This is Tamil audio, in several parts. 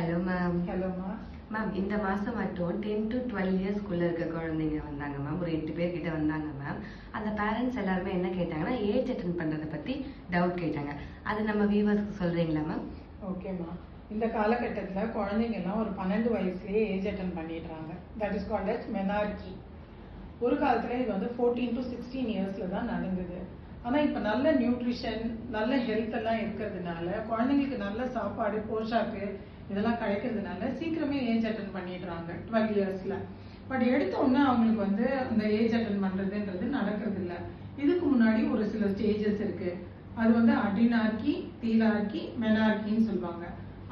Hello ma'am. ஹலோமா மேம், இந்த மாசம் மட்டும் 10 to 12 இயர்ஸ்க்குள்ள இருக்க குழந்தைங்க வந்தாங்க மேம். ஒரு 8 பேர் கிட்ட வந்தாங்க மேம். அந்த பேரண்ட்ஸ் எல்லாருமே என்ன கேட்டாங்கன்னா, ஏஜ் அட்டன் பண்றதை பத்தி டவுட் கேட்டாங்க. அது நம்ம வியூவர்ஸ்க்கு சொல்றீங்களா மேம்? ஓகேம்மா. இந்த காலகட்டத்தில் குழந்தைங்கெல்லாம் ஒரு 12 வயசுலேயே ஏஜ் அட்டன் பண்ணிடுறாங்க. That is called as menarche. ஒரு காலத்தில் இது வந்து 14 to 16 இயர்ஸில் தான் நடந்தது. ஆனால் இப்போ நல்ல நியூட்ரிஷன், நல்ல ஹெல்த் எல்லாம் இருக்கிறதுனால, குழந்தைங்களுக்கு நல்ல சாப்பாடு, போஷாக்கு இதெல்லாம் கிடைக்கிறதுனால சீக்கிரமே ஏஜ் அட்டன் பண்ணிடுறாங்க 12 இயர்ஸில். பட் எடுத்த உடனே அவங்களுக்கு வந்து அந்த ஏஜ் அட்டன் பண்ணுறதுன்றது நடக்கிறது இல்லை. இதுக்கு முன்னாடி ஒரு சில ஸ்டேஜஸ் இருக்கு. அது வந்து அடினார்கி, தீலார்கி, மெனார்கின்னு சொல்லுவாங்க.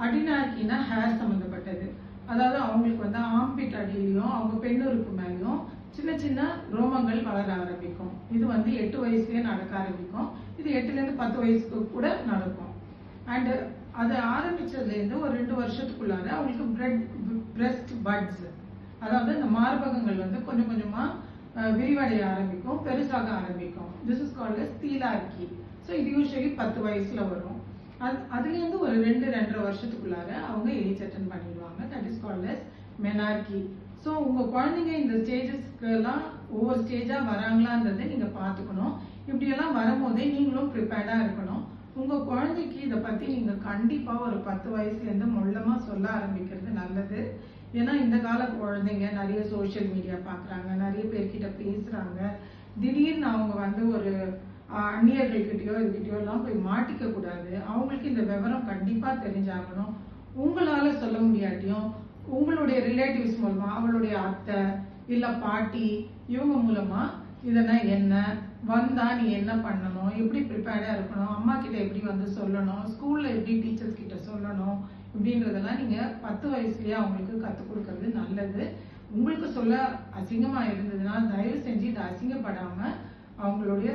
அடினார்கினா ஹேர் சம்மந்தப்பட்டது. அதாவது அவங்களுக்கு வந்து ஆம்பிட் அடியிலையும் அவங்க பெண்ணுறுப்பு மேலேயும் சின்ன சின்ன ரோமங்கள் வளர ஆரம்பிக்கும். இது வந்து 8 வயசுலயே நடக்க ஆரம்பிக்கும். இது 8லேருந்து 10 வயசுக்கு கூட நடக்கும். அண்ட் அது ஆரம்பிச்சதுலேருந்து ஒரு 2 வருஷத்துக்குள்ளார அவங்களுக்கு பிரெஸ்ட் பட்ஸ், அதாவது இந்த மார்பகங்கள் வந்து கொஞ்சம் கொஞ்சமா விரிவடைய ஆரம்பிக்கும், பெருசாக ஆரம்பிக்கும். This is called as thelarche. So இது யூஸ்வலி 10 வயசுல வரும். அதுலேருந்து ஒரு 2-2.5 வருஷத்துக்குள்ளார அவங்க ஏஜ் அட்டன் பண்ணிடுவாங்க. That is called as menarche. So உங்க குழந்தைங்க இந்த ஸ்டேஜஸ்க்கு எல்லாம் ஒவ்வொரு ஸ்டேஜா வராங்களான்றதை நீங்க பார்த்துக்கணும். இப்படியெல்லாம் வரும்போதே நீங்களும் ப்ரிப்பேர்டா இருக்கணும். உங்க குழந்தைக்கு இதை பத்தி நீங்க கண்டிப்பா ஒரு 10 வயசுலேருந்து மொல்லமா சொல்ல ஆரம்பிக்கிறது நல்லது. ஏன்னா இந்த கால குழந்தைங்க நிறைய சோஷியல் மீடியா பார்க்குறாங்க, நிறைய பேர்கிட்ட பேசுறாங்க. திடீர்னு அவங்க வந்து ஒரு அந்நியர்கள்கிட்டயோ இதுகிட்டயோ எல்லாம் போய் மாட்டிக்க கூடாது. அவங்களுக்கு இந்த விவரம் கண்டிப்பா தெரிஞ்சாகணும். உங்களால சொல்ல முடியாட்டியும் உங்களுடைய ரிலேட்டிவ்ஸ் மூலமா, அவளுடைய அத்தை இல்ல பாட்டி இவங்க மூலமா இதெல்லாம் என்ன வந்தா நீ என்ன பண்ணணும், எப்படி ப்ரிப்பேர்டா இருக்கணும், அம்மா கிட்ட எப்படி வந்து சொல்லணும், ஸ்கூல்ல எப்படி டீச்சர்ஸ் கிட்ட சொல்லணும், இப்படின்றதெல்லாம் நீங்க 10 வயசுலயே அவங்களுக்கு கற்றுக் கொடுக்கறது நல்லது. உங்களுக்கு சொல்ல அசிங்கமா இருந்ததுன்னா தயவு செஞ்சு இதை அசிங்கப்படாம அவங்களுடைய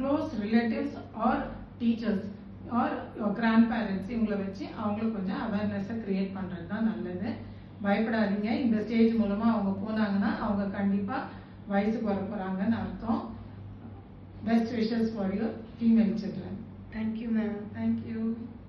close relatives or teachers or grandparents இவங்களை வச்சு அவங்களுக்கு கொஞ்சம் அவேர்னஸை கிரியேட் பண்றது தான் நல்லது. பயப்படாதீங்க. இந்த ஸ்டேஜ் மூலமா அவங்க போனாங்கன்னா அவங்க கண்டிப்பா வயசுக்கு வர போறாங்கன்னு அர்த்தம். Best wishes for your female children. Thank you ma'am. Thank you.